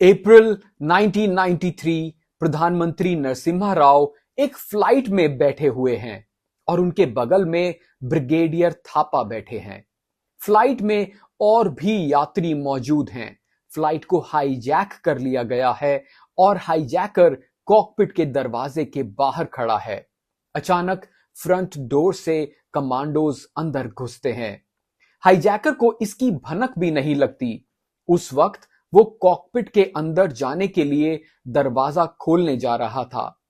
अप्रैल 1993 प्रधानमंत्री नरसिम्हा राव एक फ्लाइट में बैठे हुए हैं और उनके बगल में ब्रिगेडियर थापा बैठे हैं। फ्लाइट में और भी यात्री मौजूद हैं। फ्लाइट को हाईजैक कर लिया गया है और हाईजैकर कॉकपिट के दरवाजे के बाहर खड़ा है। अचानक फ्रंट डोर से कमांडोज अंदर घुसते हैं। हाईजैकर को इसकी भनक भी नहीं लगती। उस वक्त वो कॉकपिट के अंदर जाने के लिए दरवाजा खोलने जा रहा था।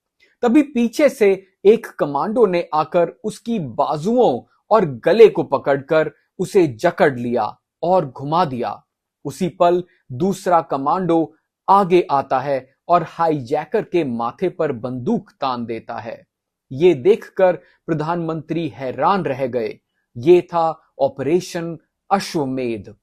तभी पीछे से एक कमांडो ने आकर उसकी बाजुओं और गले को पकड़कर उसे जकड़ लिया और घुमा दिया। उसी पल दूसरा कमांडो आगे आता है और हाईजैकर के माथे पर बंदूक तान देता है। ये देखकर प्रधानमंत्री हैरान रह गए। ये था ऑपरेशन अश्वमेध।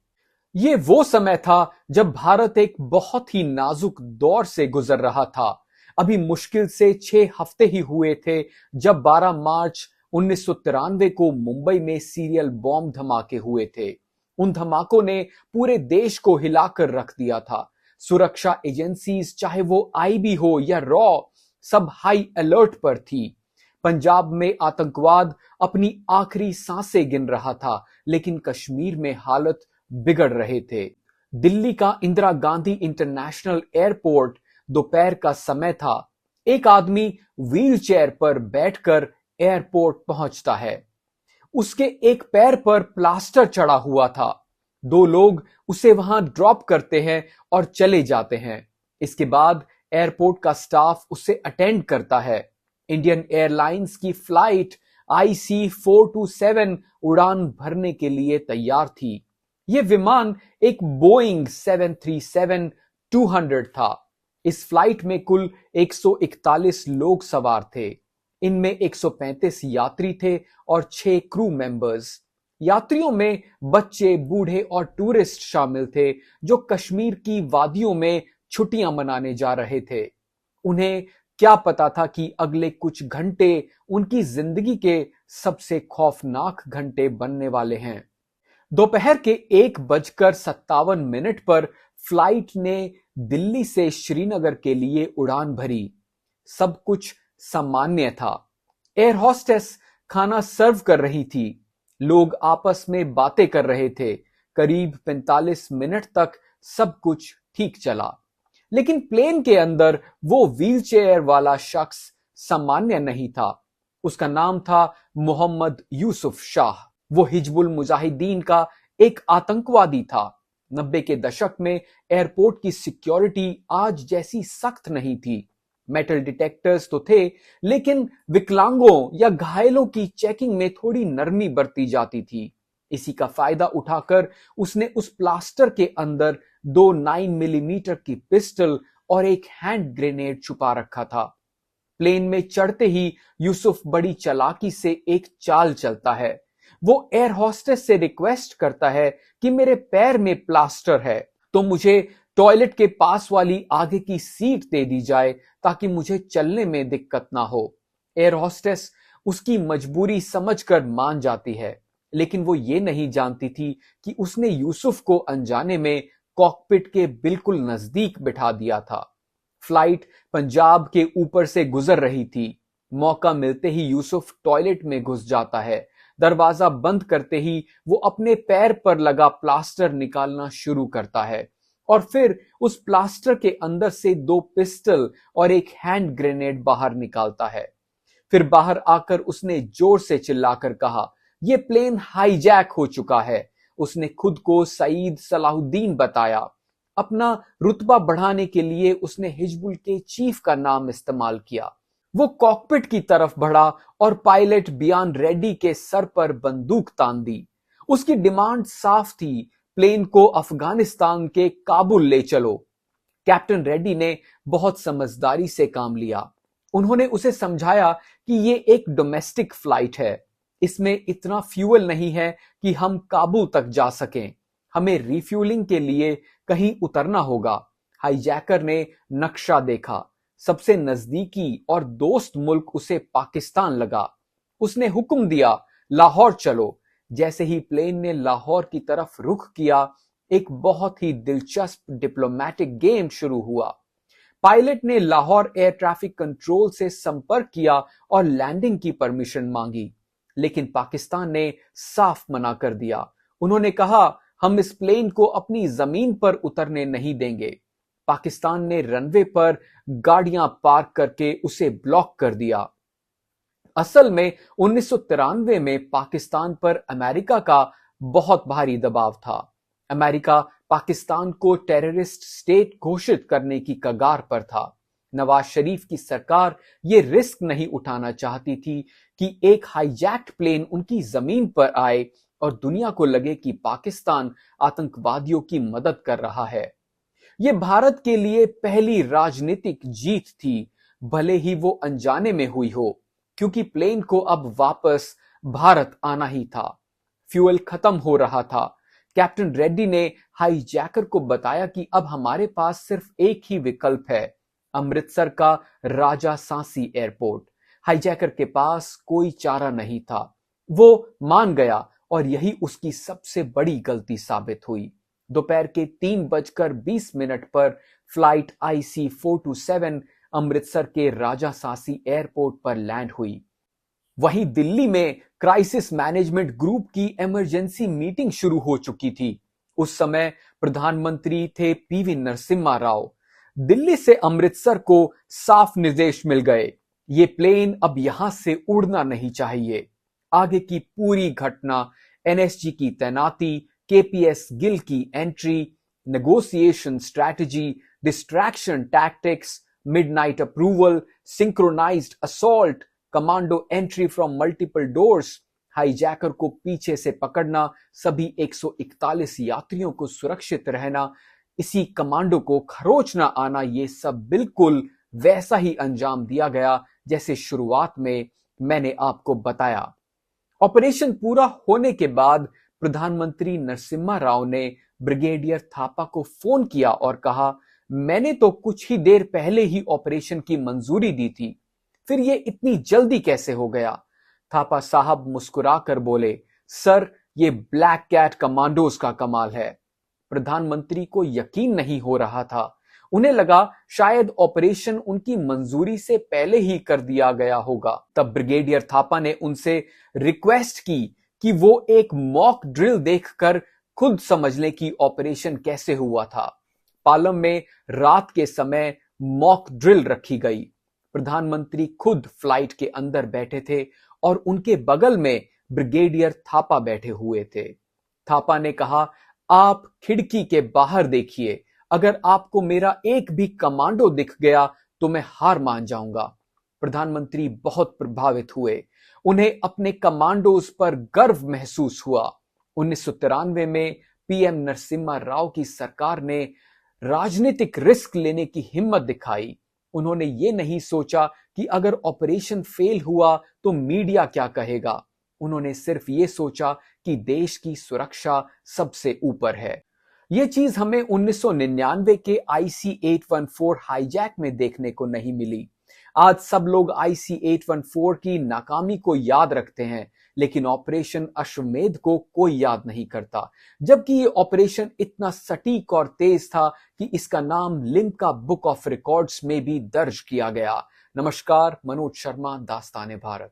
ये वो समय था जब भारत एक बहुत ही नाजुक दौर से गुजर रहा था। अभी मुश्किल से 6 हफ्ते ही हुए थे जब 12 मार्च 1993 को मुंबई में सीरियल बॉम्ब धमाके हुए थे। उन धमाकों ने पूरे देश को हिलाकर रख दिया था। सुरक्षा एजेंसीज, चाहे वो आईबी हो या रॉ, सब हाई अलर्ट पर थी। पंजाब में आतंकवाद अपनी आखिरी सांसें गिन रहा था, लेकिन कश्मीर में हालत बिगड़ रहे थे। दिल्ली का इंदिरा गांधी इंटरनेशनल एयरपोर्ट, दोपहर का समय था। एक आदमी व्हीलचेयर पर बैठकर एयरपोर्ट पहुंचता है। उसके एक पैर पर प्लास्टर चढ़ा हुआ था। 2 लोग उसे वहां ड्रॉप करते हैं और चले जाते हैं। इसके बाद एयरपोर्ट का स्टाफ उसे अटेंड करता है। इंडियन एयरलाइंस की फ्लाइट IC427 उड़ान भरने के लिए तैयार थी। यह विमान एक बोइंग 737-200 था। इस फ्लाइट में कुल 141 लोग सवार थे। इनमें 135 यात्री थे और 6 क्रू मेंबर्स। यात्रियों में बच्चे, बूढ़े और टूरिस्ट शामिल थे जो कश्मीर की वादियों में छुट्टियां मनाने जा रहे थे। उन्हें क्या पता था कि अगले कुछ घंटे उनकी जिंदगी के सबसे खौफनाक घंटे बनने वाले हैं। दोपहर के 1:57 पर फ्लाइट ने दिल्ली से श्रीनगर के लिए उड़ान भरी। सब कुछ सामान्य था। एयर होस्टेस खाना सर्व कर रही थी। लोग आपस में बातें कर रहे थे। करीब 45 मिनट तक सब कुछ ठीक चला। लेकिन प्लेन के अंदर वो व्हीलचेयर वाला शख्स सामान्य नहीं था। उसका नाम था मोहम्मद यूसुफ शाह। वो हिजबुल मुजाहिदीन का एक आतंकवादी था। 90 के दशक में एयरपोर्ट की सिक्योरिटी आज जैसी सख्त नहीं थी। मेटल डिटेक्टर्स तो थे, लेकिन विकलांगों या घायलों की चेकिंग में थोड़ी नरमी बरती जाती थी। इसी का फायदा उठाकर उसने उस प्लास्टर के अंदर 2 9 मिलीमीटर की पिस्टल और एक हैंड ग्रेनेड छुपा रखा था। प्लेन में चढ़ते ही यूसुफ बड़ी चालाकी से एक चाल चलता है। वो एयर होस्टेस से रिक्वेस्ट करता है कि मेरे पैर में प्लास्टर है तो मुझे टॉयलेट के पास वाली आगे की सीट दे दी जाए ताकि मुझे चलने में दिक्कत ना हो। एयर होस्टेस उसकी मजबूरी समझकर मान जाती है, लेकिन वो ये नहीं जानती थी कि उसने यूसुफ को अनजाने में कॉकपिट के बिल्कुल नजदीक बिठा दिया था। फ्लाइट पंजाब के ऊपर से गुजर रही थी। मौका मिलते ही यूसुफ टॉयलेट में घुस जाता है। दरवाजा बंद करते ही वो अपने पैर पर लगा प्लास्टर निकालना शुरू करता है और फिर उस प्लास्टर के अंदर से 2 पिस्टल और एक हैंड ग्रेनेड बाहर निकालता है। फिर बाहर आकर उसने जोर से चिल्लाकर कहा, यह प्लेन हाईजैक हो चुका है। उसने खुद को सईद सलाहुद्दीन बताया। अपना रुतबा बढ़ाने के लिए उसने हिजबुल के चीफ का नाम इस्तेमाल किया। वो कॉकपिट की तरफ बढ़ा और पायलट बियान रेड्डी के सर पर बंदूक तान दी। उसकी डिमांड साफ थी, प्लेन को अफगानिस्तान के काबुल ले चलो। कैप्टन रेड्डी ने बहुत समझदारी से काम लिया। उन्होंने उसे समझाया कि ये एक डोमेस्टिक फ्लाइट है। इसमें इतना फ्यूल नहीं है कि हम काबुल तक जा सकें। हमें रिफ्यूलिंग के लिए कहीं उतरना होगा। हाईजैकर ने नक्शा देखा। सबसे नजदीकी और दोस्त मुल्क उसे पाकिस्तान लगा। उसने हुक्म दिया, लाहौर चलो। जैसे ही प्लेन ने लाहौर की तरफ रुख किया, एक बहुत ही दिलचस्प डिप्लोमेटिक गेम शुरू हुआ। पायलट ने लाहौर एयर ट्रैफिक कंट्रोल से संपर्क किया और लैंडिंग की परमिशन मांगी, लेकिन पाकिस्तान ने साफ मना कर दिया। उन्होंने कहा, हम इस प्लेन को अपनी जमीन पर उतरने नहीं देंगे। पाकिस्तान ने रनवे पर गाड़ियां पार्क करके उसे ब्लॉक कर दिया। असल में 1993 में पाकिस्तान पर अमेरिका का बहुत भारी दबाव था। अमेरिका पाकिस्तान को टेररिस्ट स्टेट घोषित करने की कगार पर था। नवाज शरीफ की सरकार ये रिस्क नहीं उठाना चाहती थी कि एक हाईजैक्ड प्लेन उनकी जमीन पर आए और दुनिया को लगे कि पाकिस्तान आतंकवादियों की मदद कर रहा है। ये भारत के लिए पहली राजनीतिक जीत थी, भले ही वो अनजाने में हुई हो, क्योंकि प्लेन को अब वापस भारत आना ही था। फ्यूल खत्म हो रहा था। कैप्टन रेड्डी ने हाईजैकर को बताया कि अब हमारे पास सिर्फ एक ही विकल्प है, अमृतसर का राजा सांसी एयरपोर्ट। हाईजैकर के पास कोई चारा नहीं था। वो मान गया और यही उसकी सबसे बड़ी गलती साबित हुई। दोपहर के 3:20 पर फ्लाइट IC427 अमृतसर के राजा सांसी एयरपोर्ट पर लैंड हुई। वहीं दिल्ली में क्राइसिस मैनेजमेंट ग्रुप की इमरजेंसी मीटिंग शुरू हो चुकी थी। उस समय प्रधानमंत्री थे PV नरसिम्हा राव। दिल्ली से अमृतसर को साफ निर्देश मिल गए, ये प्लेन अब यहां से उड़ना नहीं चाहिए। आगे की पूरी घटना, NSG की तैनाती, KPS गिल की entry, negotiation strategy, distraction tactics, midnight approval, synchronised assault, commando entry from multiple doors, hijacker को पीछे से पकड़ना, सभी 141 यात्रियों को सुरक्षित रहना, इसी कमांडो को खरोच ना आना, ये सब बिल्कुल वैसा ही अंजाम दिया गया जैसे शुरुआत में मैंने आपको बताया। ऑपरेशन पूरा होने के बाद प्रधानमंत्री नरसिम्हा राव ने ब्रिगेडियर थापा को फोन किया और कहा, मैंने तो कुछ ही देर पहले ही ऑपरेशन की मंजूरी दी थी, फिर ये इतनी जल्दी कैसे हो गया? थापा साहब मुस्कुराकर बोले, सर, ये ब्लैक कैट कमांडोज का कमाल है। प्रधानमंत्री को यकीन नहीं हो रहा था। उन्हें लगा शायद ऑपरेशन उनकी मंजूरी से पहले ही कर दिया गया होगा। तब ब्रिगेडियर थापा ने उनसे रिक्वेस्ट की कि वो एक मॉक ड्रिल देखकर खुद समझ लें कि ऑपरेशन कैसे हुआ था। पालम में रात के समय मॉक ड्रिल रखी गई। प्रधानमंत्री खुद फ्लाइट के अंदर बैठे थे और उनके बगल में ब्रिगेडियर थापा बैठे हुए थे। थापा ने कहा, आप खिड़की के बाहर देखिए, अगर आपको मेरा एक भी कमांडो दिख गया तो मैं हार मान जाऊंगा। प्रधानमंत्री बहुत प्रभावित हुए। उन्हें अपने कमांडोज पर गर्व महसूस हुआ। 1993 में PM नरसिम्हा राव की सरकार ने राजनीतिक रिस्क लेने की हिम्मत दिखाई। उन्होंने ये नहीं सोचा कि अगर ऑपरेशन फेल हुआ तो मीडिया क्या कहेगा। उन्होंने सिर्फ ये सोचा कि देश की सुरक्षा सबसे ऊपर है। ये चीज हमें 1999 के IC-814 हाईजैक में देखने को नहीं मिली। आज सब लोग IC-814 की नाकामी को याद रखते हैं, लेकिन ऑपरेशन अश्वमेध को कोई याद नहीं करता, जबकि ये ऑपरेशन इतना सटीक और तेज था कि इसका नाम लिम्का बुक ऑफ रिकॉर्ड्स में भी दर्ज किया गया। नमस्कार, मनोज शर्मा, दास्ताने भारत।